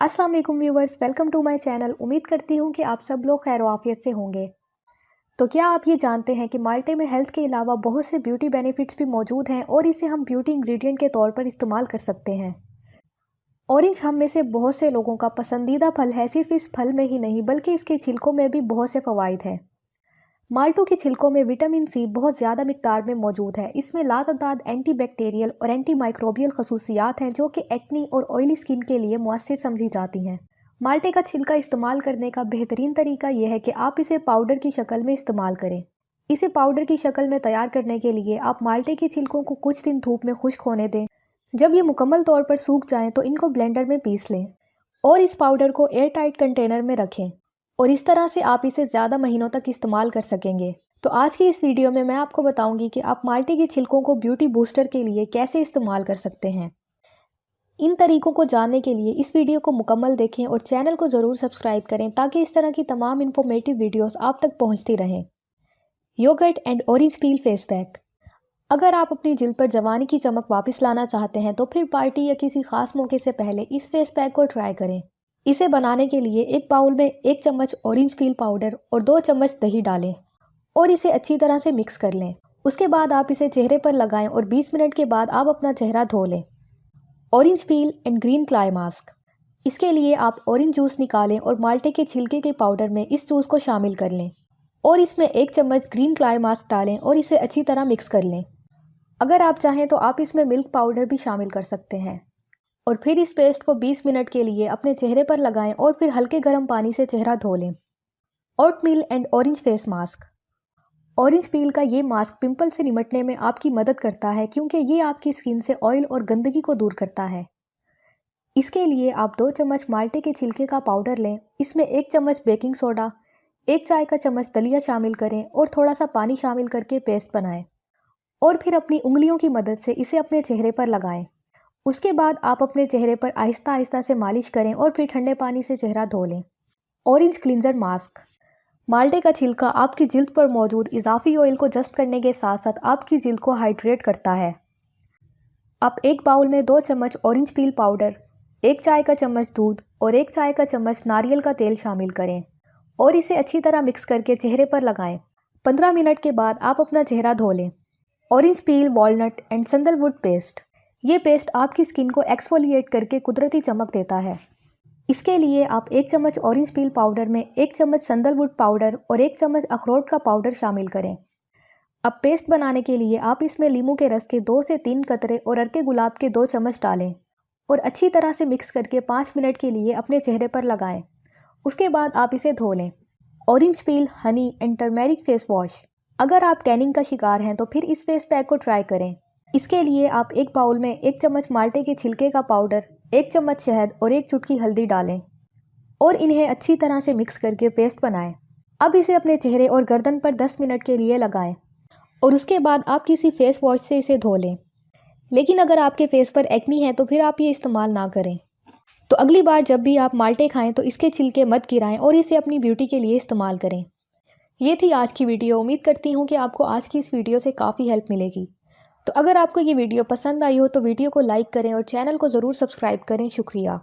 अस्सलाम वालेकुम viewers, welcome to my channel. उम्मीद करती हूँ कि आप सब लोग खैर आफियत से होंगे। तो क्या आप ये जानते हैं कि माल्टे में हेल्थ के अलावा बहुत से ब्यूटी बेनिफिट्स भी मौजूद हैं और इसे हम ब्यूटी इंग्रेडिएंट के तौर पर इस्तेमाल कर सकते हैं। ऑरेंज हम में से बहुत से लोगों का पसंदीदा फल है। सिर्फ इस फल में ही नहीं बल्कि इसके छिलकों में भी बहुत से फ़वाइद हैं। माल्टों के छिलकों में विटामिन सी बहुत ज़्यादा मिकदार में मौजूद है। इसमें लातादाद एंटी बैक्टीरियल और एंटी माइक्रोबियल खसूसियात हैं जो कि एक्नी और ऑयली स्किन के लिए मुअस्सिर समझी जाती हैं। माल्टे का छिलका इस्तेमाल करने का बेहतरीन तरीका यह है कि आप इसे पाउडर की शक्ल में इस्तेमाल करें। इसे पाउडर की शक्ल में तैयार करने के लिए आप माल्टे के छिलकों को कुछ दिन धूप में खुश्क होने दें। जब ये मुकम्मल तौर पर सूख जाएं तो इनको ब्लेंडर में पीस लें और इस पाउडर को एयर टाइट कंटेनर में रखें और इस तरह से आप इसे ज़्यादा महीनों तक इस्तेमाल कर सकेंगे। तो आज की इस वीडियो में मैं आपको बताऊंगी कि आप माल्टे के छिलकों को ब्यूटी बूस्टर के लिए कैसे इस्तेमाल कर सकते हैं। इन तरीकों को जानने के लिए इस वीडियो को मुकम्मल देखें और चैनल को ज़रूर सब्सक्राइब करें ताकि इस तरह की तमाम इन्फॉर्मेटिव वीडियोस आप तक पहुंचती रहें। Yogurt and orange peel face pack. अगर आप अपनी जिल्द पर जवानी की चमक वापस लाना चाहते हैं तो फिर पार्टी या किसी खास मौके से पहले इस फेस पैक को ट्राई करें। इसे बनाने के लिए एक बाउल में 1 चम्मच ऑरेंज पील पाउडर और 2 चम्मच दही डालें और इसे अच्छी तरह से मिक्स कर लें। उसके बाद आप इसे चेहरे पर लगाएं और 20 मिनट के बाद आप अपना चेहरा धो लें। Orange peel and green clay mask. इसके लिए आप ऑरेंज जूस निकालें और माल्टे के छिलके के पाउडर में इस जूस को शामिल कर लें और इसमें 1 चम्मच ग्रीन क्लाई मास्क डालें और इसे अच्छी तरह मिक्स कर लें। अगर आप चाहें तो आप इसमें मिल्क पाउडर भी शामिल कर सकते हैं और फिर इस पेस्ट को 20 मिनट के लिए अपने चेहरे पर लगाएं और फिर हल्के गर्म पानी से चेहरा धो लें। Oatmeal and orange face mask. Orange peel का ये मास्क पिंपल से निपटने में आपकी मदद करता है क्योंकि ये आपकी स्किन से ऑयल और गंदगी को दूर करता है। इसके लिए आप 2 चम्मच माल्टे के छिलके का पाउडर लें, इसमें 1 चम्मच बेकिंग सोडा, 1 चाय का चम्मच दलिया शामिल करें और थोड़ा सा पानी शामिल करके पेस्ट बनाएं और फिर अपनी उंगलियों की मदद से इसे अपने चेहरे पर लगाएं। उसके बाद आप अपने चेहरे पर आहिस्ता आहिस्ता से मालिश करें और फिर ठंडे पानी से चेहरा धो लें। Orange cleanser mask. माल्टे का छिलका आपकी जिल्द पर मौजूद इजाफी ऑयल को जज़्ब करने के साथ साथ आपकी जिल्द को हाइड्रेट करता है। आप एक बाउल में 2 चम्मच ऑरेंज पील पाउडर, 1 चाय का चम्मच दूध और 1 चाय का चम्मच नारियल का तेल शामिल करें और इसे अच्छी तरह मिक्स करके चेहरे पर लगाएं। 15 मिनट के बाद आप अपना चेहरा धो लें। Orange peel walnut and sandalwood paste. ये पेस्ट आपकी स्किन को एक्सफोलिएट करके कुदरती चमक देता है। इसके लिए आप 1 चम्मच ऑरेंज पील पाउडर में 1 चम्मच सैंडलवुड पाउडर और 1 चम्मच अखरोट का पाउडर शामिल करें। अब पेस्ट बनाने के लिए आप इसमें नींबू के रस के 2 से 3 कतरे और अर्के गुलाब के 2 चम्मच डालें और अच्छी तरह से मिक्स करके 5 मिनट के लिए अपने चेहरे पर लगाएं। उसके बाद आप इसे धो लें। Orange peel honey and turmeric face wash. अगर आप टैनिंग का शिकार हैं तो फिर इस फेस पैक को ट्राई करें। इसके लिए आप एक बाउल में 1 चम्मच माल्टे के छिलके का पाउडर, 1 चम्मच शहद और 1 चुटकी हल्दी डालें और इन्हें अच्छी तरह से मिक्स करके पेस्ट बनाएं। अब इसे अपने चेहरे और गर्दन पर 10 मिनट के लिए लगाएं और उसके बाद आप किसी फेस वॉश से इसे धो लें। लेकिन अगर आपके फेस पर एक्नी है तो फिर आप ये इस्तेमाल ना करें। तो अगली बार जब भी आप माल्टे खाएं तो इसके छिलके मत गिराएं और इसे अपनी ब्यूटी के लिए इस्तेमाल करें। ये थी आज की वीडियो। उम्मीद करती हूँ कि आपको आज की इस वीडियो से काफ़ी हेल्प मिलेगी। तो अगर आपको ये वीडियो पसंद आई हो तो वीडियो को लाइक करें और चैनल को ज़रूर सब्सक्राइब करें। शुक्रिया।